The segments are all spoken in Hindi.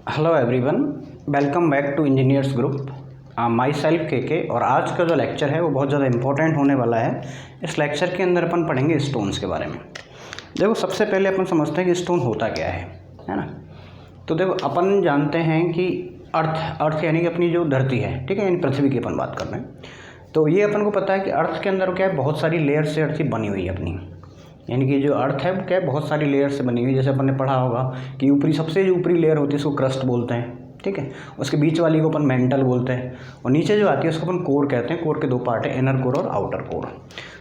Hello everyone, welcome back to engineers group. Myself के और आज का जो लेक्चर है वो बहुत ज़्यादा इंपॉर्टेंट होने वाला है। इस लेक्चर के अंदर अपन पढ़ेंगे स्टोन्स के बारे में। देखो, सबसे पहले अपन समझते हैं कि स्टोन होता क्या है ना। तो देखो, अपन जानते हैं कि अर्थ यानी कि अपनी जो धरती है, ठीक है, यानी पृथ्वी की अपन बात कर रहे हैं। तो ये अपन को पता है कि अर्थ के अंदर क्या है, बहुत सारी लेयर से अर्थ बनी हुई है अपनी, यानी कि जो अर्थ है वो क्या है, बहुत सारी लेयर से बनी हुई है। जैसे अपन ने पढ़ा होगा कि सबसे जो ऊपरी लेयर होती है उसको क्रस्ट बोलते हैं, ठीक है। उसके बीच वाली को अपन मेंटल बोलते हैं, और नीचे जो आती है उसको अपन कोर कहते हैं। कोर के दो पार्ट है, इनर कोर और आउटर कोर।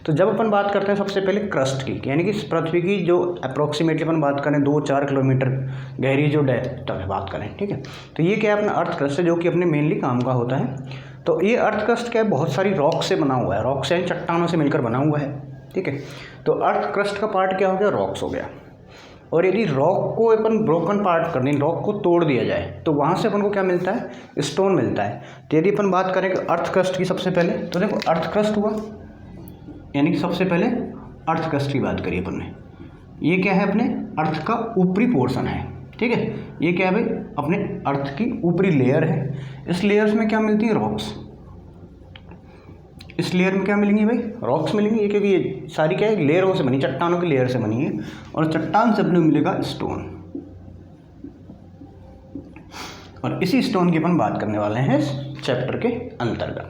तो जब अपन बात करते हैं सबसे पहले क्रस्ट की, यानी कि पृथ्वी की जो अप्रोक्सीमेटली अपन बात करें 2-4 किलोमीटर गहरी जो डेप्थ तक बात करें, ठीक है। तो ये क्या है, अपना अर्थ क्रस्ट है, जो कि अपने मेनली काम का होता है। तो ये अर्थ क्रस्ट क्या है, बहुत सारी रॉक से बना हुआ है। रॉक से यानी चट्टानों से मिलकर बना हुआ है, ठीक है। तो अर्थ क्रस्ट का पार्ट क्या हो गया, रॉक्स हो गया। और यदि रॉक को अपन ब्रोकन पार्ट कर दें, रॉक को तोड़ दिया जाए, तो वहाँ से अपन को क्या मिलता है, स्टोन मिलता है। तो यदि अपन बात करें अर्थ क्रस्ट की सबसे पहले, तो देखो अर्थ क्रस्ट हुआ, यानी कि सबसे पहले अर्थ क्रस्ट की बात करी अपन ने। ये क्या है, अपने अर्थ का ऊपरी पोर्शन है, ठीक है। ये क्या है भाई, अपने अर्थ की ऊपरी लेयर है। इस लेयर्स में क्या मिलती है, रॉक्स। इस लेयर में क्या मिलेंगी भाई, रॉक्स मिलेंगी। ये क्योंकि ये सारी क्या है, लेयरों से बनी, चट्टानों की लेयर से बनी है, और चट्टान से अपने मिलेगा स्टोन। और इसी स्टोन की अपन बात करने वाले हैं इस चैप्टर के अंतर्गत,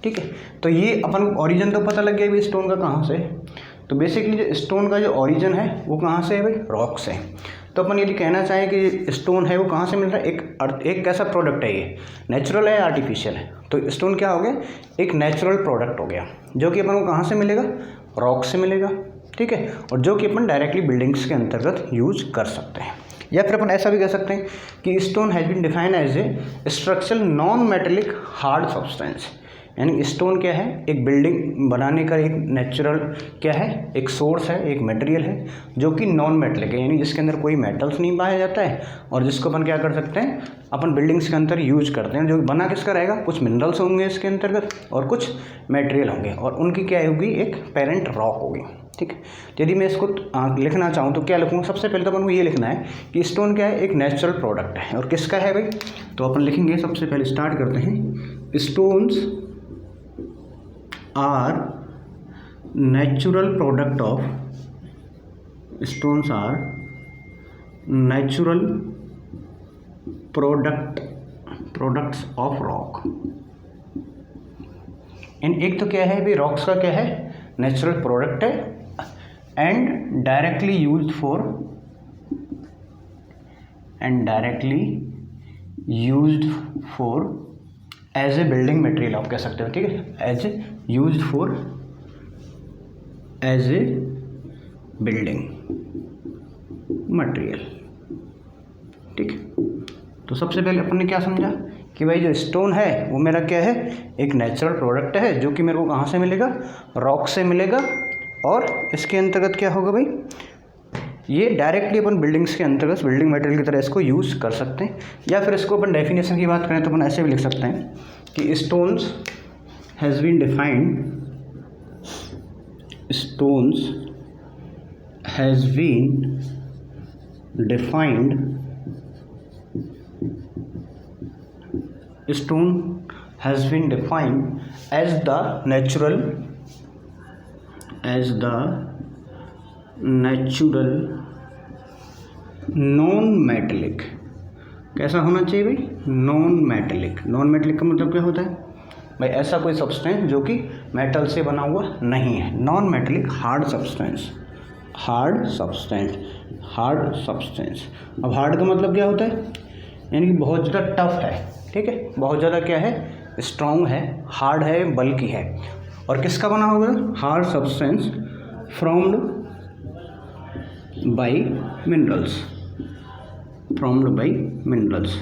ठीक है। तो ये अपन ओरिजिन तो पता लग गया भाई स्टोन का कहाँ से है। तो बेसिकली जो स्टोन का जो ओरिजिन है वो कहाँ से है भाई, रॉक से। तो अपन यदि कहना चाहें कि स्टोन है वो कहाँ से मिल रहा है, एक कैसा प्रोडक्ट है, ये नेचुरल है या आर्टिफिशियल है। तो स्टोन क्या हो गया, एक नेचुरल प्रोडक्ट हो गया, जो कि अपन को कहाँ से मिलेगा, रॉक से मिलेगा, ठीक है। और जो कि अपन डायरेक्टली बिल्डिंग्स के अंतर्गत यूज कर सकते हैं। या फिर अपन ऐसा भी कह सकते हैं कि stone has been defined as a structural non metallic hard substance. यानी स्टोन क्या है, एक बिल्डिंग बनाने का एक नेचुरल क्या है, एक सोर्स है, एक मटेरियल है, जो कि नॉन मेटेलिक है, यानी जिसके अंदर कोई मेटल्स नहीं पाया जाता है, और जिसको अपन क्या कर सकते हैं, अपन बिल्डिंग्स के अंदर यूज करते हैं। जो बना किसका रहेगा, कुछ मिनरल्स होंगे इसके अंतर्गत और कुछ मटेरियल होंगे, और उनकी क्या होगी, एक पेरेंट रॉक होगी, ठीक है। तो यदि मैं इसको लिखना चाहूँ तो क्या लिखूँगा, सबसे पहले तो अपन को ये लिखना है कि स्टोन क्या है, एक नेचुरल प्रोडक्ट है। और किसका है भाई, तो अपन लिखेंगे, सबसे पहले स्टार्ट करते हैं, stones are natural product of stones are natural products of rock। एक तो क्या है भी, रॉक्स का क्या है, नेचुरल प्रोडक्ट है, and directly used for as a building material, आप कह सकते हो, ठीक है, एज ए बिल्डिंग मटेरियल, ठीक है। तो सबसे पहले अपन ने क्या समझा कि भाई जो स्टोन है वो मेरा क्या है, एक नेचुरल प्रोडक्ट है, जो कि मेरे को कहाँ से मिलेगा, रॉक से मिलेगा। और इसके अंतर्गत क्या होगा भाई, ये डायरेक्टली अपन बिल्डिंग्स के अंतर्गत बिल्डिंग मटेरियल की तरह इसको यूज़ कर सकते हैं। या फिर इसको अपन डेफिनेशन की बात करें तो अपन ऐसे भी लिख सकते हैं कि stones has been defined as the natural non metallic. कैसा होना चाहिए भाई, नॉन मेटेलिक। नॉन मेटेलिक का मतलब क्या होता है भाई, ऐसा कोई सब्सटेंस जो कि मेटल से बना हुआ नहीं है। Non metallic hard substance. अब हार्ड का मतलब क्या होता है, यानी कि बहुत ज़्यादा टफ है, ठीक है, बहुत ज़्यादा क्या है, स्ट्रॉन्ग है, हार्ड है, बल्कि है। और किसका बना होगा, हार्ड सब्सटेंस फ्रॉम्ड बाई मिनरल्स,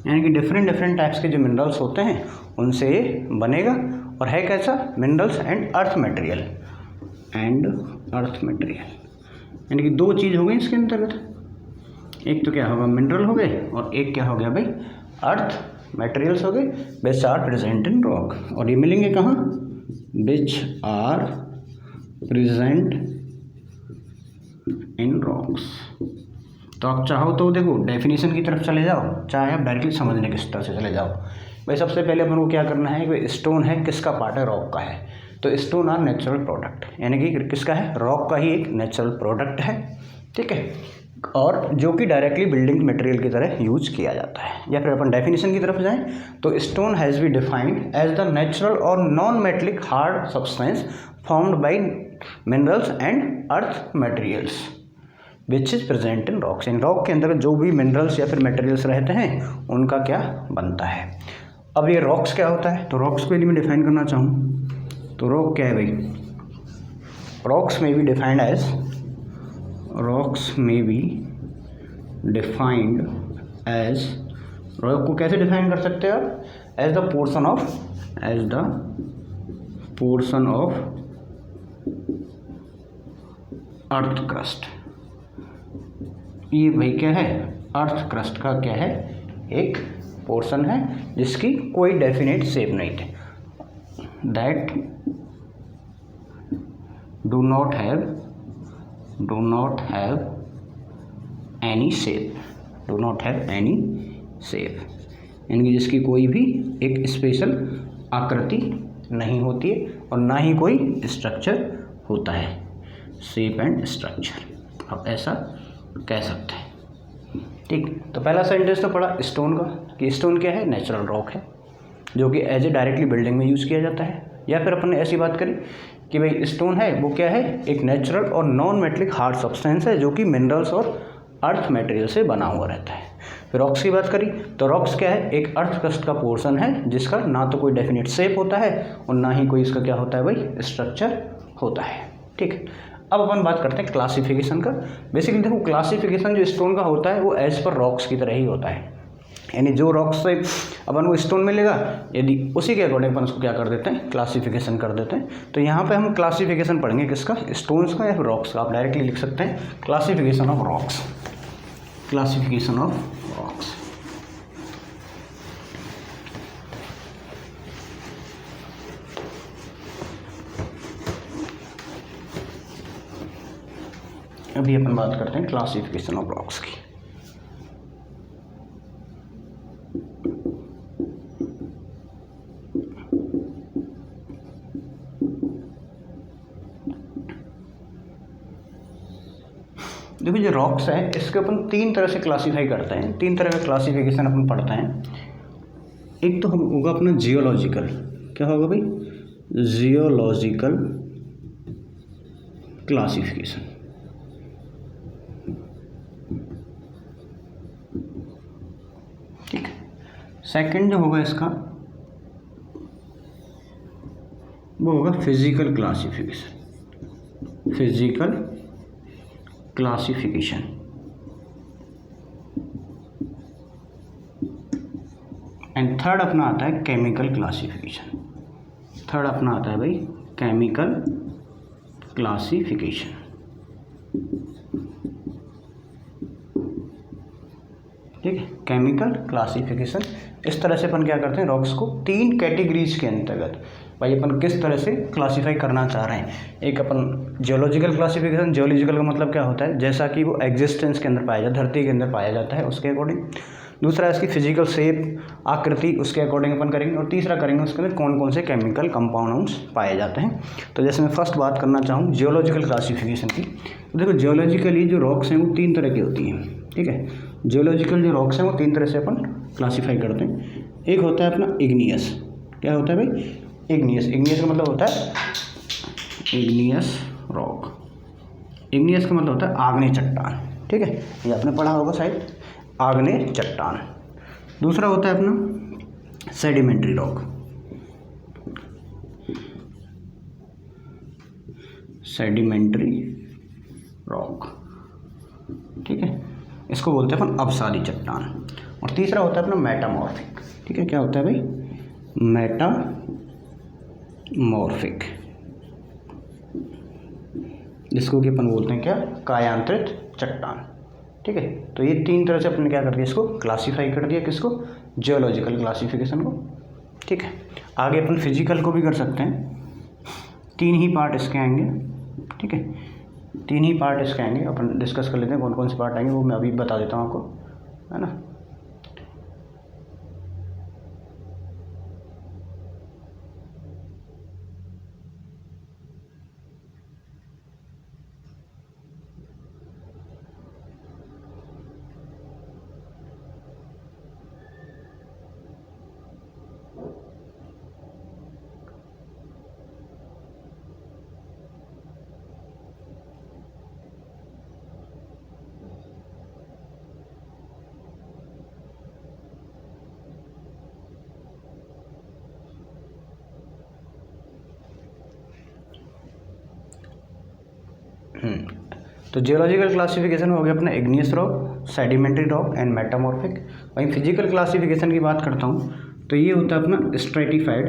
यानी कि डिफरेंट टाइप्स के जो मिनरल्स होते हैं उनसे ये बनेगा। और है कैसा, मिनरल्स एंड अर्थ मटेरियल, यानी कि दो चीज़ हो गई इसके अंतर्गत। एक तो क्या होगा, मिनरल हो गए, और एक क्या हो गया भाई, अर्थ मटेरियल्स हो गए, which are present in rock. और ये मिलेंगे कहाँ, which are present in rocks, तो आप चाहो तो देखो डेफिनेशन की तरफ चले जाओ, चाहे आप डायरेक्टली समझने की तरफ से चले जाओ। भाई सबसे पहले अपन को क्या करना है कि स्टोन है किसका पार्ट है, रॉक का है। तो स्टोन आर नेचुरल प्रोडक्ट, यानी कि किसका है, रॉक का ही एक नेचुरल प्रोडक्ट है, ठीक है, और जो कि डायरेक्टली बिल्डिंग मटेरियल की तरह यूज किया जाता है। या फिर अपन डेफिनेशन की तरफ जाएं तो stone has be defined as the natural और non metallic hard substance formed by minerals and earth materials which is present in rocks. इन रॉक के अंदर जो भी मिनरल्स या फिर मटेरियल्स रहते हैं उनका क्या बनता है। अब ये रॉक्स क्या होता है, तो रॉक्स को यदि मैं डिफाइन करना चाहूँ तो रॉक क्या है भाई, रॉक्स में बी डिफाइंड एज, रॉक्स में बी डिफाइंड एज, रॉक को कैसे डिफाइन कर सकते हैं आप, as the portion of, as the portion of earth crust. ये भाई क्या है, अर्थ क्रस्ट का क्या है, एक पोर्शन है जिसकी कोई डेफिनेट शेप नहीं थी, that do not have any shape, do not have any shape, यानी कि जिसकी कोई भी एक स्पेशल आकृति नहीं होती है और ना ही कोई स्ट्रक्चर होता है, शेप एंड स्ट्रक्चर आप ऐसा कह सकते हैं, ठीक। तो पहला सेंटेंस तो पढ़ा स्टोन का कि स्टोन क्या है, नेचुरल रॉक है जो कि एज ए डायरेक्टली बिल्डिंग में यूज़ किया जाता है। या फिर अपन ने ऐसी बात करी कि भाई स्टोन है वो क्या है, एक नेचुरल और नॉन मेटलिक हार्ड सब्सटेंस है जो कि मिनरल्स और अर्थ मटेरियल से बना हुआ रहता है। फिर रॉक्स की बात करी तो रॉक्स क्या है, एक अर्थ क्रस्ट का पोर्शन है जिसका ना तो कोई डेफिनेट शेप होता है और ना ही कोई इसका क्या होता है भाई, स्ट्रक्चर होता है, ठीक। अब अपन बात करते हैं क्लासिफिकेशन का। बेसिकली देखो क्लासिफिकेशन जो स्टोन का होता है वो एज पर रॉक्स की तरह ही होता है, यानी जो रॉक्स से अपन को स्टोन मिलेगा यदि उसी के अकॉर्डिंग अपन उसको क्या कर देते हैं, क्लासिफिकेशन कर देते हैं। तो यहाँ पे हम क्लासिफिकेशन पढ़ेंगे किसका, स्टोन्स का या फिर रॉक्स का। आप डायरेक्टली लिख सकते हैं classification of rocks, classification of rocks. अभी अपन बात करते हैं क्लासिफिकेशन ऑफ रॉक्स की। देखो जो रॉक्स है इसके अपन तीन तरह से क्लासीफाई करते हैं, तीन तरह का क्लासिफिकेशन अपन पढ़ते हैं। एक तो हम होगा अपना जियोलॉजिकल, क्या होगा भाई, जियोलॉजिकल क्लासिफिकेशन। ठीक है। सेकंड जो होगा इसका वो होगा physical classification, physical classification. And third अपना आता है केमिकल क्लासिफिकेशन, थर्ड अपना आता है भाई केमिकल क्लासिफिकेशन। ठीक है, केमिकल क्लासिफिकेशन। इस तरह से अपन क्या करते हैं, रॉक्स को तीन कैटेगरीज के अंतर्गत भाई अपन किस तरह से क्लासीफाई करना चाह रहे हैं। एक अपन जियोलॉजिकल क्लासिफिकेशन, जियोलॉजिकल का मतलब क्या होता है, जैसा कि वो एग्जिस्टेंस के अंदर पाया जाता है, धरती के अंदर पाया जाता है उसके अकॉर्डिंग। दूसरा इसकी फिजिकल शेप, आकृति, उसके अकॉर्डिंग अपन करेंगे। और तीसरा करेंगे उसके अंदर कौन कौन से केमिकल कंपाउंड्स पाए जाते हैं। तो जैसे मैं फर्स्ट बात करना चाहूँ जियोलॉजिकल क्लासिफिकेशन की, तो देखो जियोलॉजिकली जो रॉक्स हैं वो तीन तरह की होती हैं। ठीक है, जियोलॉजिकल जो रॉक्स हैं वो तीन तरह से अपन क्लासीफाई करते हैं। एक होता है अपना इग्नियस, क्या होता है भाई, इग्नियस। इग्नियस का मतलब होता है इग्नियस रॉक, इग्नियस का मतलब होता है आग्नेय चट्टान। ठीक है, ये आपने पढ़ा होगा शायद, आग्नेय चट्टान। दूसरा होता है अपना सेडिमेंट्री रॉक, सेडिमेंट्री रॉक। ठीक है, इसको बोलते हैं अपन अवसादी चट्टान। और तीसरा होता है अपना मेटामॉर्फिक। ठीक है, क्या होता है भाई, मेटामॉर्फिक, जिसको कि अपन बोलते हैं क्या, कायांतरित चट्टान। ठीक है, तो ये तीन तरह से अपन क्या कर दिया, इसको क्लासीफाई कर दिया, किसको, जियोलॉजिकल क्लासिफिकेशन को। ठीक है, आगे अपन फिजिकल को भी कर सकते हैं, तीन ही पार्ट इसके आएंगे। ठीक है, 3 ही पार्ट इसके आएंगे, अपन डिस्कस कर लेते हैं कौन कौन से पार्ट आएंगे, वो मैं अभी बता देता हूँ आपको, है ना। तो जियोलॉजिकल क्लासिफिकेशन हो गया अपना igneous rock, sedimentary rock and metamorphic. वहीं फिजिकल क्लासिफिकेशन की बात करता हूँ तो ये होता है अपना स्ट्रेटिफाइड,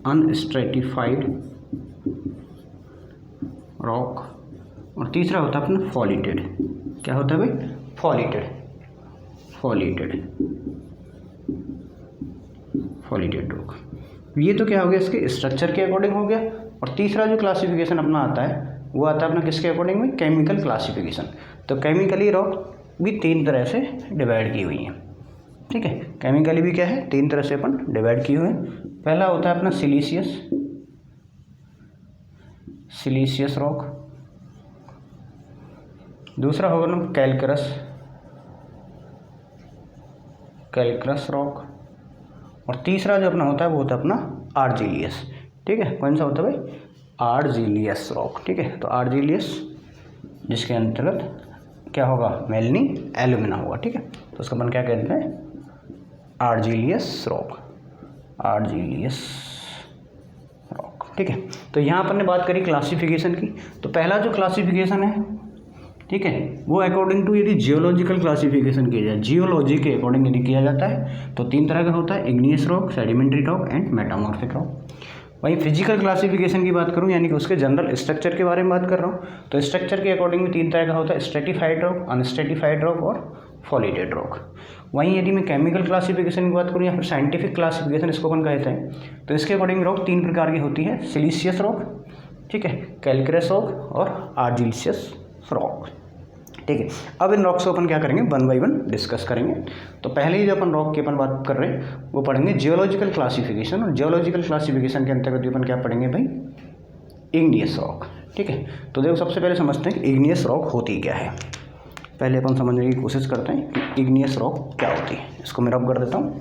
अनस्ट्रेटिफाइड रॉक, और तीसरा होता है अपना फॉलिटेड। क्या होता है भाई? फॉलिटेड रॉक। ये तो क्या हो गया, इसके स्ट्रक्चर के अकॉर्डिंग हो गया। और तीसरा जो क्लासिफिकेशन अपना आता है वो आता है अपना किसके अकॉर्डिंग में? Chemical classification. तो केमिकली रॉक भी 3 तरह से डिवाइड की हुई है, ठीक है। केमिकली भी क्या है, 3 तरह से अपन डिवाइड किए हुए हैं। पहला होता है अपना सिलीशियस रॉक, दूसरा होगा ना कैल्क्रस रॉक, और तीसरा जो अपना होता है वो होता है अपना आर्जिलियस, ठीक है। कौन सा होता है भाई? आर्जिलियस रॉक, ठीक है। तो आर्जिलियस जिसके अंतर्गत क्या होगा? मेलनी एल्यूमिना होगा, ठीक है। तो उसका अपन क्या कहते हैं? आर्जिलियस रॉक, ठीक है। तो यहाँ अपन ने बात करी क्लासिफिकेशन की। तो पहला जो क्लासिफिकेशन है, ठीक है, वो अकॉर्डिंग टू यदि जियोलॉजिकल क्लासिफिकेशन किया जाए, जियोलॉजी के अकॉर्डिंग यदि किया जाता है तो 3 तरह का होता है, igneous rock, sedimentary rock and metamorphic rock. वहीं फिजिकल क्लासिफिकेशन की बात करूं, यानी कि उसके जनरल स्ट्रक्चर के बारे में बात कर रहा हूं, तो स्ट्रक्चर के अकॉर्डिंग में 3 तरह का होता है, स्ट्रेटिफाइड रॉक, अनस्ट्रेटिफाइड रॉक और फॉलिटेड रॉक। वहीं यदि मैं केमिकल क्लासिफिकेशन की बात करूं या फिर साइंटिफिक क्लासिफिकेशन इसको अपन कहते हैं, तो इसके अकॉर्डिंग रॉक 3 प्रकार की होती है, सिलीशियस रॉक, ठीक है, कैल्क्रस रॉक और आर्जिलियस रॉक, ठीक है। अब इन रॉक्स को अपन क्या करेंगे? 1 बाय 1 डिस्कस करेंगे। तो पहले ही जो अपन रॉक की अपन बात कर रहे हैं वो पढ़ेंगे जियोलॉजिकल क्लासिफिकेशन, और जियोलॉजिकल क्लासिफिकेशन के अंतर्गत अपन क्या पढ़ेंगे भाई? इग्नियस रॉक, ठीक है। तो देखो सबसे पहले समझते हैं कि इग्नियस रॉक होती क्या है। पहले अपन समझने की कोशिश करते हैं कि इग्नियस रॉक क्या होती है। इसको मैं रब कर देता हूँ।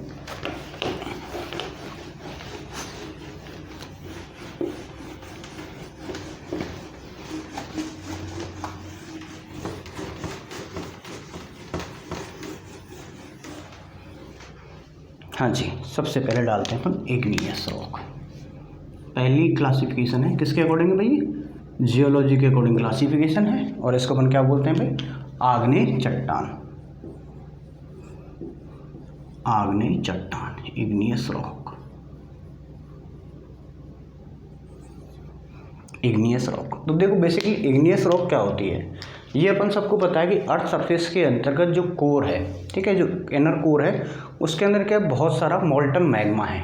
हाँ जी, सबसे पहले डालते हैं अपन इग्नियस रॉक। पहली क्लासिफिकेशन है किसके अकॉर्डिंग है भाई? जियोलॉजी के अकॉर्डिंग क्लासिफिकेशन है, और इसको अपन क्या बोलते हैं भाई? आग्नेय चट्टान, इग्नियस रॉक। तो देखो बेसिकली इग्नियस रॉक क्या होती है, ये अपन सबको पता है कि अर्थ सरफेस के अंतर्गत जो कोर है, ठीक है, जो इनर कोर है, उसके अंदर क्या बहुत सारा मोल्टन मैग्मा है।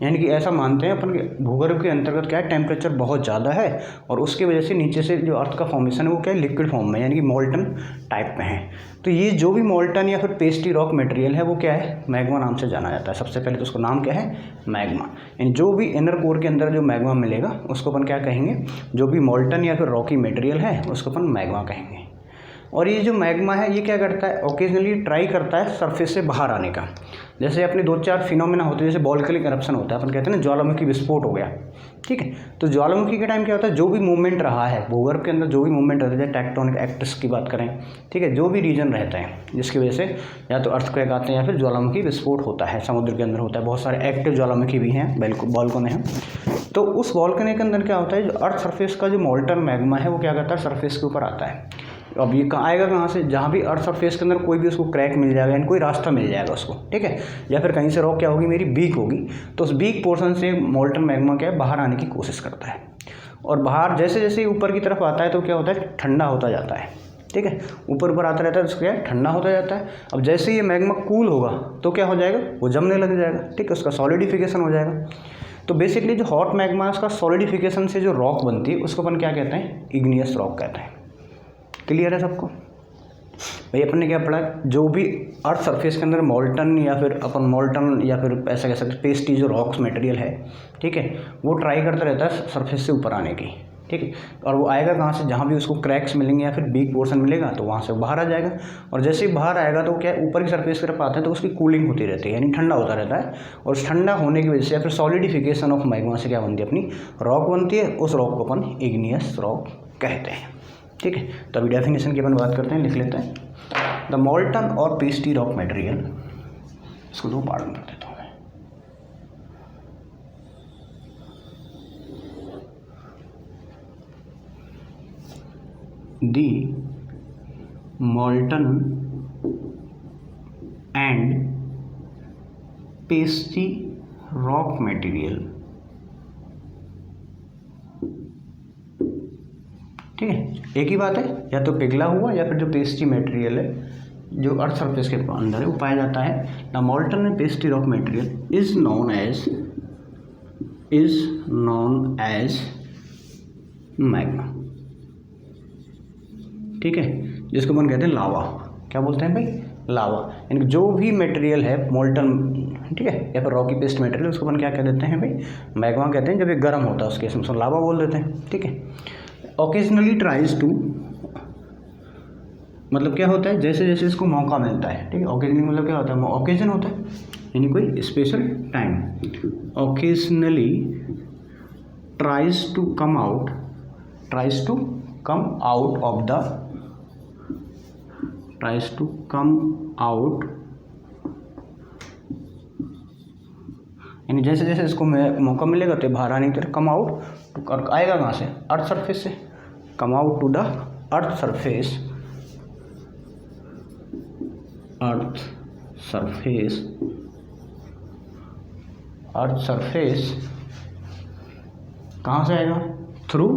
यानी कि ऐसा मानते हैं अपन के भूगर्भ के अंतर्गत क्या है, टेम्परेचर बहुत ज़्यादा है, और उसकी वजह से नीचे से जो अर्थ का फॉर्मेशन है वो क्या है, लिक्विड फॉर्म में, यानी कि मोल्टन टाइप में है। तो ये जो भी मोल्टन या फिर पेस्टी रॉक मटेरियल है वो क्या है? मैग्मा नाम से जाना जाता है। सबसे पहले तो उसका नाम क्या है? मैग्मा। यानी जो भी इनर कोर के अंदर जो मैग्मा मिलेगा उसको अपन क्या कहेंगे? जो भी मोल्टन या फिर रॉकी मटेरियल है उसको अपन मैग्मा कहेंगे। और ये जो मैग्मा है ये क्या करता है? ओकेजनली ट्राई करता है सरफेस से बाहर आने का। जैसे अपने 2-4 फिनोमेना होते हैं, जैसे वोल्केनिक इरप्शन होता है, अपन कहते हैं ना ज्वालामुखी विस्फोट हो गया, ठीक है। तो ज्वालामुखी के टाइम क्या होता है? जो भी मूवमेंट रहा है भूगर्भ के अंदर, जो भी मूवमेंट रहता है, टेक्टोनिक एक्ट्स की बात करें, ठीक है, जो भी रीजन रहता है जिसकी वजह से या तो अर्थक्वेक आते हैं या फिर ज्वालामुखी विस्फोट होता है, समुद्र के अंदर होता है। बहुत सारे एक्टिव ज्वालामुखी भी हैं, वॉल्केनो हैं। तो उस वॉल्केनो के अंदर क्या होता है? जो अर्थ सरफेस का जो मोल्टन मैग्मा है वो क्या करता है? सरफेस के ऊपर आता है। अब ये आएगा कहाँ से? जहाँ भी अर्थ सरफेस के अंदर कोई भी उसको क्रैक मिल जाएगा, यानी कोई रास्ता मिल जाएगा उसको, ठीक है, या फिर कहीं से रॉक क्या होगी, मेरी बीक होगी, तो उस बीक पोर्शन से मोल्टन मैग्मा क्या है, बाहर आने की कोशिश करता है। और बाहर जैसे जैसे ऊपर की तरफ आता है तो क्या होता है? ठंडा होता जाता है, ठीक है, ऊपर ऊपर आता रहता है तो क्या है, ठंडा होता जाता है। अब जैसे ये मैग्मा कूल होगा तो क्या हो जाएगा, वो जमने लग जाएगा, ठीक है, उसका सॉलिडिफिकेशन हो जाएगा। तो बेसिकली जो हॉट मैग्मा है उसका सॉलिडिफिकेशन से जो रॉक बनती है उसको अपन क्या कहते हैं, इग्नियस रॉक कहते हैं। क्लियर है सबको? भाई अपन ने क्या पढ़ा, जो भी अर्थ सरफेस के अंदर मोल्टन या फिर अपन मोल्टन या फिर ऐसा कह सकते पेस्टी जो रॉक्स मटेरियल है, ठीक है, वो ट्राई करता रहता है सरफेस से ऊपर आने की, ठीक है, और वो आएगा कहाँ से, जहाँ भी उसको क्रैक्स मिलेंगे या फिर वीक पोर्शन मिलेगा तो वहाँ से बाहर आ जाएगा। और जैसे ही बाहर आएगा तो क्या है, ऊपर की सरफेस की तरफ आता है तो उसकी कूलिंग होती रहती है, यानी ठंडा होता रहता है। और उस ठंडा होने की वजह से या फिर सॉलिडिफिकेशन ऑफ मैग्मा से क्या बनती है, अपनी रॉक बनती है। उस रॉक को अपन इग्नियस रॉक कहते हैं, ठीक है। तो अभी डेफिनेशन की अपन बात करते हैं, लिख लेते हैं। द मोल्टन और पेस्टी रॉक मटेरियल, इसको दो पार्ट में कर देता हूँ मैं। The molten and pasty rock material, ठीक है, एक ही बात है, या तो पिघला हुआ या फिर जो पेस्टी मटेरियल है जो अर्थ सरफेस के अंदर है वो पाया जाता है। The molten and pasty rock material is known as magma, ठीक है, जिसको अपन कहते हैं लावा। क्या बोलते हैं भाई, लावा। यानी जो भी मटेरियल है मोल्टन, ठीक है, या फिर रॉकी पेस्ट मटेरियल, उसको अपन क्या कह देते हैं भाई, मैग्मा कहते हैं। जब ये गर्म होता है उसके केस में उसको लावा बोल देते हैं, ठीक है। ओकेजनली ट्राइज टू, मतलब क्या होता है, जैसे जैसे इसको मौका मिलता है, ठीक है। ओकेजनली मतलब क्या होता है, ओकेजन होता है यानी कोई special time. Occasionally tries to come out of the, tries to come out, यानी जैसे जैसे इसको मौका मिलेगा तो बाहर आने की तरफ कम आउट, और आएगा कहाँ से, अर्थ सरफेस से। Come out to the earth surface, earth surface कहाँ से आएगा, through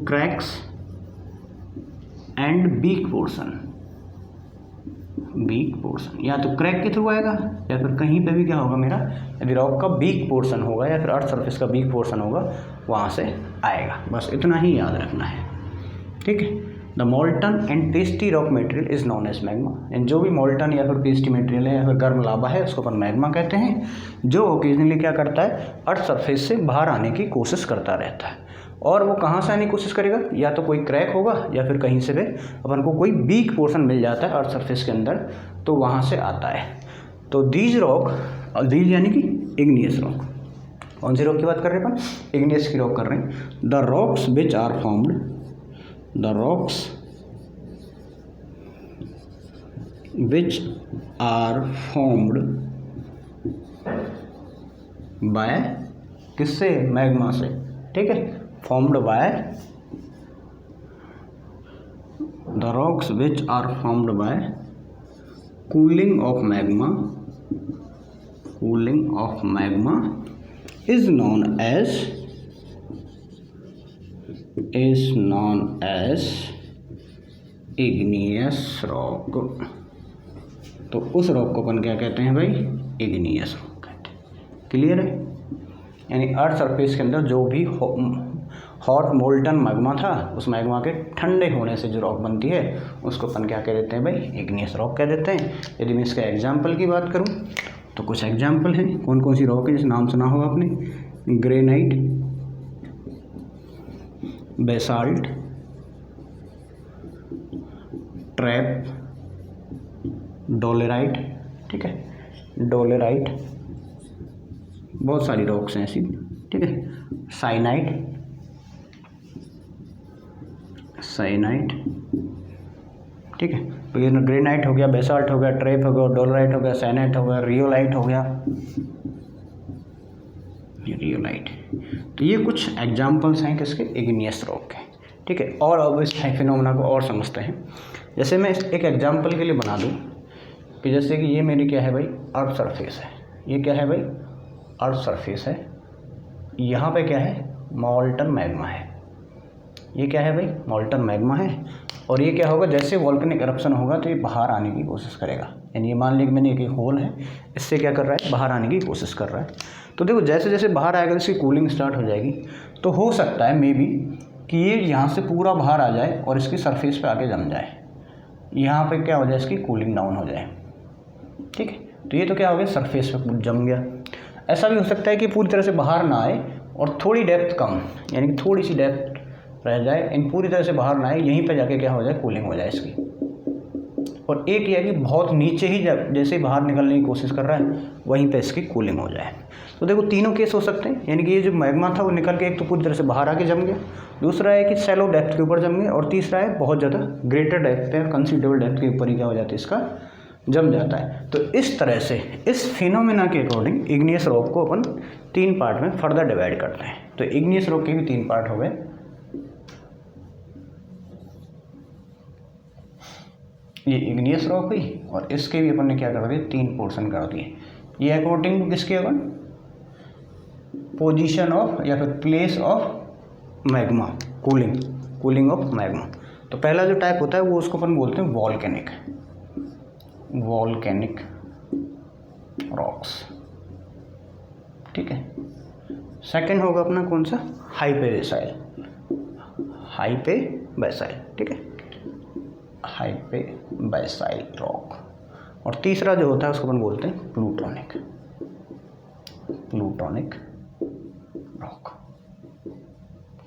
cracks and weak portion, या तो क्रैक के थ्रू आएगा या फिर कहीं पे भी क्या होगा मेरा, यदि रॉक का वीक पोर्शन होगा या फिर अर्थ सरफेस का वीक पोर्शन होगा वहाँ से आएगा। बस इतना ही याद रखना है, ठीक है। The molten and pasty rock material is known as magma, and जो भी मोल्टन या फिर पेस्टी मटेरियल है या फिर गर्म लावा है उसको अपन मैग्मा कहते हैं, जो ओकेजनली क्या करता है, अर्थ सरफेस से बाहर आने की कोशिश करता रहता है। और वो कहाँ से आने की कोशिश करेगा, या तो कोई क्रैक होगा या फिर कहीं से भी अपन को कोई वीक पोर्शन मिल जाता है अर्थ सरफेस के अंदर, तो वहाँ से आता है। तो दीज रॉक, दीज यानी कि इग्नियस रॉक, कौन सी रॉक की बात कर रहे हैं अपन, इग्नियस की रॉक कर रहे हैं। The rocks which are formed, the rocks which are formed by, किससे, मैग्मा से, ठीक है, formed by, the rocks which are formed by cooling of magma is known as igneous rock। तो उस रॉक को अपन क्या कहते हैं भाई, इग्नियस रॉक कहते हैं। क्लियर है? यानी अर्थ सरफेस के अंदर जो भी हॉट मोल्टन मैग्मा था, उस मैग्मा के ठंडे होने से जो रॉक बनती है उसको अपन क्या कह देते हैं भाई, इग्नियस रॉक कह देते हैं। यदि मैं इसका एग्जाम्पल की बात करूं तो कुछ एग्जाम्पल हैं, कौन कौन सी रॉक है, जैसे नाम सुना होगा आपने, ग्रेनाइट, बेसाल्ट, ट्रैप, डोलेराइट, ठीक है, डोलेराइट, बहुत सारी रॉक्स हैं ऐसी, ठीक है, साइनाइट, ठीक है। तो ये ग्रेनाइट हो गया, बेसाल्ट हो गया, ट्रैप हो गया, डोलेराइट हो गया, साइनाइट हो गया, रियोलाइट हो गया, रियोलाइट। तो ये कुछ एग्जाम्पल्स हैं किसके, इग्नियस रॉक के, ठीक है। और अब इस फिनोमेना को और समझते हैं। जैसे मैं एक एग्जाम्पल के लिए बना दूं कि जैसे कि ये मेरी क्या है भाई, अर्थ सरफेस है, ये क्या है भाई, अर्थ सरफेस है, यहाँ पे क्या है, मोल्टन मैग्मा है, ये क्या है भाई, मॉल्टन मैग्मा है। और ये क्या होगा, जैसे वॉल्केनिक एरप्शन होगा तो ये बाहर आने की कोशिश करेगा। यानी ये मान लीजिए मैंने एक होल है, इससे क्या कर रहा है, बाहर आने की कोशिश कर रहा है। तो देखो जैसे जैसे बाहर आएगा इसकी कूलिंग स्टार्ट हो जाएगी। तो हो सकता है मे बी कि ये यहाँ से पूरा बाहर आ जाए और इसकी सरफेस पे आके जम जाए, यहाँ पे क्या हो जाए, इसकी कूलिंग डाउन हो जाए। ठीक है, तो ये तो क्या हो गया, सरफेस पे जम गया। ऐसा भी हो सकता है कि पूरी तरह से बाहर ना आए और थोड़ी डेप्थ कम, यानी कि थोड़ी सी डेप्थ रह जाए, इन पूरी तरह से बाहर ना आए, यहीं पे जाके क्या हो जाए, कूलिंग हो जाए इसकी। और एक ये है कि बहुत नीचे ही जैसे ही बाहर निकलने की कोशिश कर रहा है वहीं पे इसकी कूलिंग हो जाए। तो देखो तीनों केस हो सकते हैं, यानी कि ये जो मैग्मा था वो निकल के एक तो पूरी तरह से बाहर आके जम गया, दूसरा है कि शैलो डेप्थ के ऊपर जम गया, और तीसरा है बहुत ज़्यादा ग्रेटर डेप्थ पे, कंसिडरेबल डेप्थ के ऊपर ही क्या हो जाता है, इसका जम जाता है। तो इस तरह से इस फिनोमेना के अकॉर्डिंग इग्नियस रॉक को अपन 3 पार्ट में फर्दर डिवाइड करते हैं। तो इग्नियस रॉक के भी 3 पार्ट हो गए। ये इग्नियस रॉक हुई और इसके भी अपन ने क्या कर दिए, 3 पोर्शन कर दिए। ये अकॉर्डिंग टू किसके, अपन पोजीशन ऑफ या फिर place of magma, cooling of magma. तो पहला जो टाइप होता है वो उसको अपन बोलते हैं वॉल्केनिक रॉक्स। ठीक है, सेकंड होगा अपना कौन सा, हाइपेबैसाइल। ठीक है, हाइपेबैसाइल रॉक। और तीसरा जो होता है उसको अपन बोलते हैं प्लूटोनिक रॉक।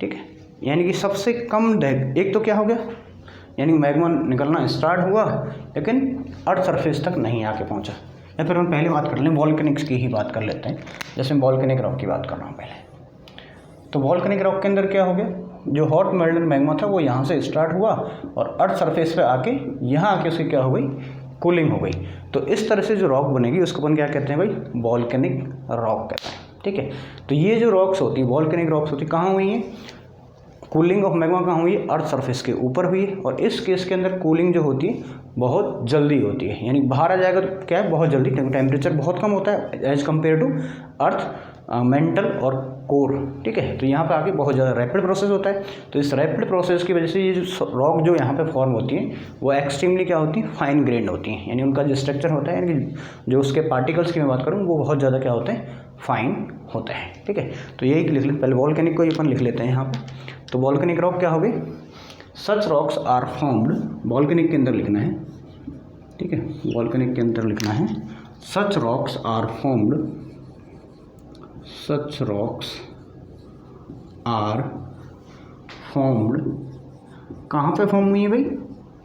ठीक है, यानी कि सबसे कम डेप्थ, एक तो क्या हो गया, यानी मैग्मा निकलना स्टार्ट हुआ लेकिन अर्थ सरफेस तक नहीं आके पहुंचा। या फिर हम पहले बात कर लें, वॉल्केनिक्स की ही बात कर लेते हैं, जैसे मैं वॉल्केनिक रॉक की बात कर रहा हूँ पहले। तो वॉल्केनिक रॉक के अंदर क्या हो गया, जो हॉट मेल्टेड मैग्मा था वो यहाँ से स्टार्ट हुआ और अर्थ सरफेस पे आके यहाँ आके उसकी क्या हो गई, कूलिंग हो गई। तो इस तरह से जो रॉक बनेगी उसको अपन क्या कहते हैं भाई, वॉल्केनिक रॉक कहते हैं। ठीक है, तो ये जो रॉक्स होती है, वॉल्केनिक रॉक्स होती है, कहाँ हुई है, कूलिंग ऑफ मैग्मा कहाँ हुई है, अर्थ सरफेस के ऊपर हुई है। और इस केस के अंदर कूलिंग जो होती है बहुत जल्दी होती है, यानी बाहर आ जाएगा तो क्या है, बहुत जल्दी, टेम्परेचर बहुत कम होता है as compare to earth mantle और कोर। ठीक है, तो यहाँ पे आके बहुत ज़्यादा रैपिड प्रोसेस होता है। तो इस रैपिड प्रोसेस की वजह से ये जो रॉक जो यहाँ पे फॉर्म होती है वो एक्सट्रीमली क्या होती है, फाइन ग्रेन्ड होती हैं। यानी उनका जो स्ट्रक्चर होता है, यानी कि जो उसके पार्टिकल्स की मैं बात करूँ वो बहुत ज़्यादा क्या होते हैं, फाइन होते हैं। ठीक है, तो यही लिख लेते, पहले वॉल्केनिक को अपन लिख लेते हैं यहाँ पर। तो वॉल्केनिक रॉक क्या हो गई, सच रॉक्स आर फॉर्म्ड, वॉल्केनिक के अंदर लिखना है। ठीक है, वॉल्केनिक के अंदर लिखना है, such rocks are formed, such rocks are formed, कहाँ पे फॉर्म हुई है भाई,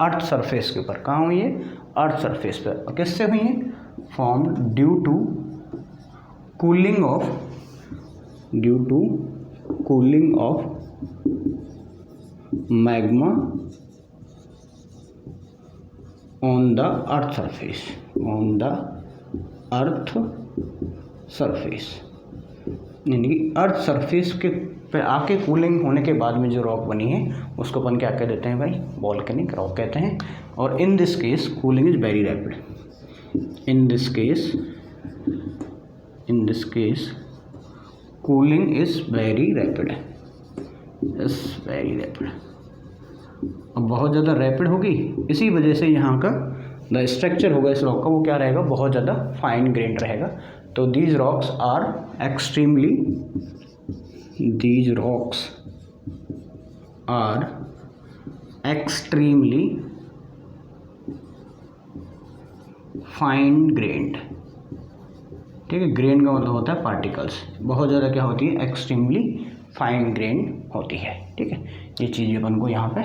अर्थ सरफेस के ऊपर। कहाँ हुई है, अर्थ सरफेस पे। और किससे हुई है, formed due to cooling of magma on the earth surface, यानी कि अर्थ सरफेस के पे आके कूलिंग होने के बाद में जो रॉक बनी है उसको अपन क्या कह देते हैं भाई, वॉल्केनिक रॉक कहते हैं। और in this case cooling is very rapid, in this case cooling is very rapid, अब बहुत ज़्यादा रैपिड होगी, इसी वजह से यहाँ का द स्ट्रक्चर होगा इस रॉक का वो क्या रहेगा, बहुत ज़्यादा फाइन ग्रेन्ड रहेगा। तो these rocks are extremely fine grained. ठीक है, ग्रेन का मतलब होता है पार्टिकल्स, बहुत ज़्यादा क्या होती है, एक्सट्रीमली फाइन ग्रेन होती है। ठीक है, ये चीज़ अपन को यहाँ पे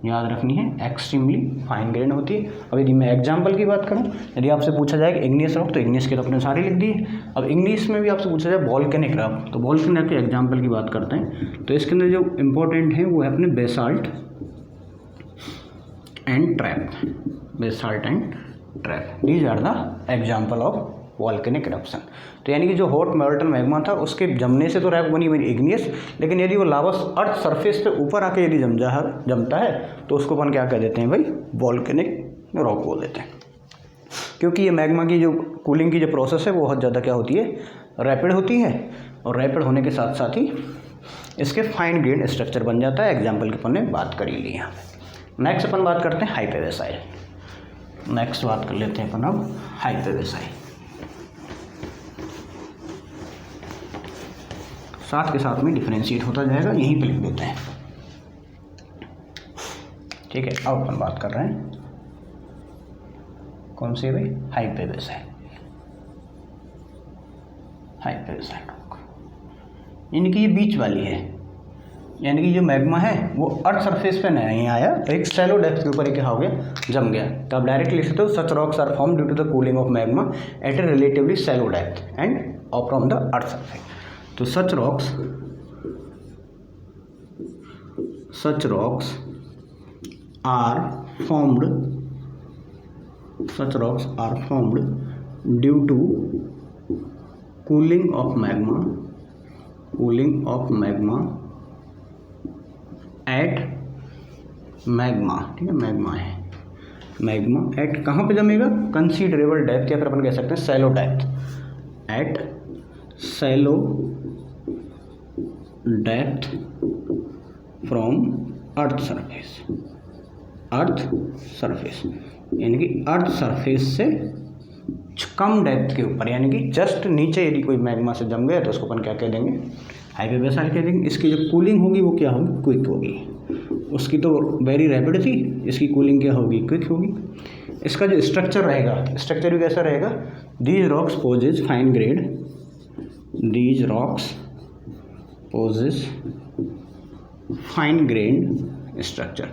याद रखनी है, एक्सट्रीमली फाइन ग्रेन होती है। अब यदि मैं एग्जांपल की बात करूँ, यदि आपसे पूछा जाए कि इग्नियस रॉक, तो इग्नियस के तो अपने सारे लिख दिए। अब इग्नियस में भी आपसे पूछा जाए वॉल्केनिक रॉक, तो वॉल्केनिक के एग्जांपल की बात करते हैं। तो इसके अंदर जो इम्पोर्टेंट है वो है अपने basalt and trap, these are the example of volcanic eruption. तो यानी कि जो हॉट मेल्टन मैग्मा था उसके जमने से तो रॉक बनी इग्नियस, लेकिन यदि वो लावा अर्थ सरफेस पे ऊपर आके यदि जमता है तो उसको अपन क्या कह देते हैं भाई, वॉल्केनिक रॉक बोल देते हैं। क्योंकि ये मैग्मा की जो कूलिंग की जो प्रोसेस है वो बहुत ज़्यादा क्या होती है, रैपिड होती है। और रैपिड होने के साथ साथ ही इसके फाइन ग्रेन स्ट्रक्चर बन जाता है। एग्जाम्पल की अपन ने बात कर ही ली यहाँ पे। नेक्स्ट अपन बात करते हैं हाइपेवेसाइल। नेक्स्ट बात कर लेते हैं अपन अब हाइपेवेसाइल। साथ के साथ में डिफरेंशिएट होता जाएगा, यहीं पे लिख देते हैं। ठीक है, अब अपन बात कर रहे हैं कौन सी भाई, हाइपेवेसाइल। हाइपेवेसाइल यानी कि ये बीच वाली है, यानी कि जो मैग्मा है वो अर्थ सरफेस पे नहीं आया, तो एक शैलो डेप्थ के ऊपर ही क्या हो गया, जम गया। तो आप डायरेक्ट लिख सकते हो such rocks are form due to the cooling of magma at a relatively shallow depth and from the earth surface. तो such rocks are formed due to cooling of magma at magma, ठीक है, मैग्मा है, मैग्मा एट कहाँ पे जमेगा, कंसीडरेबल डेप्थ, या फिर अपन कह सकते हैं shallow depth, at shallow depth from earth surface, यानी कि अर्थ सरफेस से कम डेप्थ के ऊपर, यानी कि जस्ट नीचे यदि कोई मैग्मा से जम गया तो उसको अपन क्या कह देंगे, हाइपेवेसाइल कह देंगे। इसकी जो कूलिंग होगी वो क्या होगी, क्विक होगी। उसकी तो वेरी रैपिड थी, इसकी कूलिंग क्या होगी, क्विक होगी। इसका जो स्ट्रक्चर रहेगा, स्ट्रक्चर भी कैसा रहेगा, these rocks possess fine grain structure,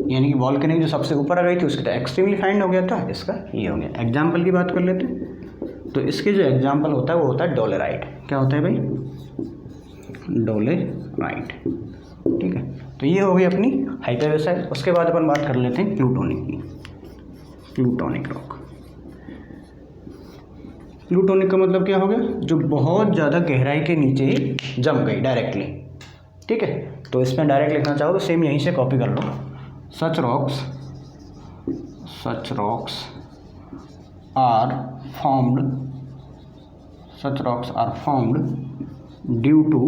यानी कि वॉल्केनिक जो सबसे ऊपर आ गई थी उसकी तो एक्सट्रीमली फाइन हो गया था, इसका ये हो गया। एग्जाम्पल की बात कर लेते हैं, तो इसके जो एग्जाम्पल होता है वो होता है डोलेराइट। क्या होता है भाई, डोलेराइट। ठीक है, तो ये हो गई अपनी हाइपेवेसाइल। उसके बाद अपन बात कर लेते हैं प्लूटोनिक की। प्लूटोनिक रॉक, प्लूटोनिक का मतलब क्या हो गया, जो बहुत ज़्यादा गहराई के नीचे ही जम गई डायरेक्टली। ठीक है, तो इसमें डायरेक्ट लिखना चाहो तो सेम यहीं से कॉपी कर लो। Such rocks are formed due to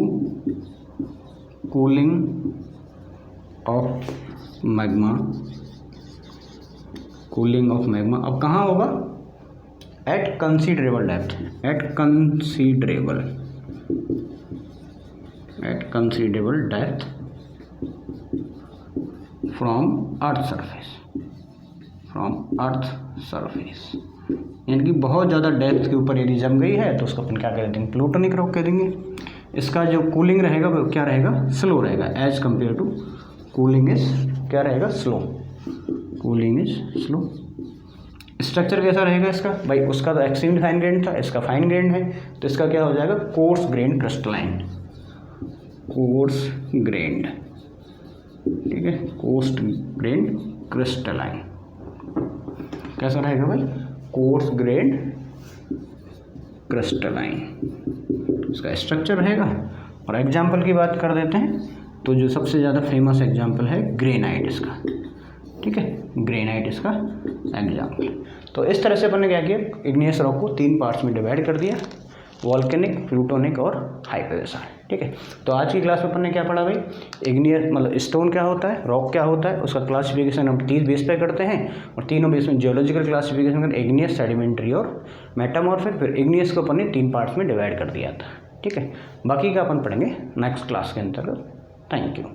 cooling of magma. अब कहाँ होगा, at considerable depth from earth surface, यानी कि बहुत ज़्यादा डेप्थ के ऊपर यदि जम गई है तो उसको अपन क्या कह देंगे, प्लूटोनिक रॉक कह देंगे। इसका जो कूलिंग रहेगा वो क्या रहेगा, स्लो रहेगा, as compare to cooling is क्या रहेगा, स्लो। स्ट्रक्चर कैसा रहेगा इसका, भाई उसका तो एक्सट्रीम फाइन ग्रेन था, इसका फाइन ग्रेन है, तो इसका क्या हो जाएगा, कोर्स ग्रेन क्रिस्टलाइन। ठीक है, कोर्स ग्रेन क्रिस्टलाइन कैसा रहेगा भाई, कोर्स ग्रेन क्रिस्टलाइन इसका स्ट्रक्चर रहेगा। और एग्जाम्पल की बात कर देते हैं, तो जो सबसे ज़्यादा फेमस एग्जाम्पल है ग्रेनाइट इसका। ठीक है, ग्रेनाइट इसका एग्जाम्पल। तो इस तरह से अपन ने क्या किया, इग्नियस रॉक को 3 पार्ट्स में डिवाइड कर दिया, वॉल्केनिक, प्लूटोनिक और हाइपेवेसाइल। ठीक है, तो आज की क्लास में अपन ने क्या पढ़ा भाई, इग्नियस मतलब स्टोन क्या होता है, रॉक क्या होता है, उसका क्लासिफिकेशन हम 3 बेस पे करते हैं, और तीनों बेस में जियोलॉजिकल क्लासिफिकेशन करते हैं, इग्नियस, सेडिमेंट्री और मेटामॉर्फिक। फिर इग्नियस को अपन ने 3 पार्ट्स में डिवाइड कर दिया था। ठीक है, बाकी का अपन पढ़ेंगे नेक्स्ट क्लास के अंतर्गत। Thank you.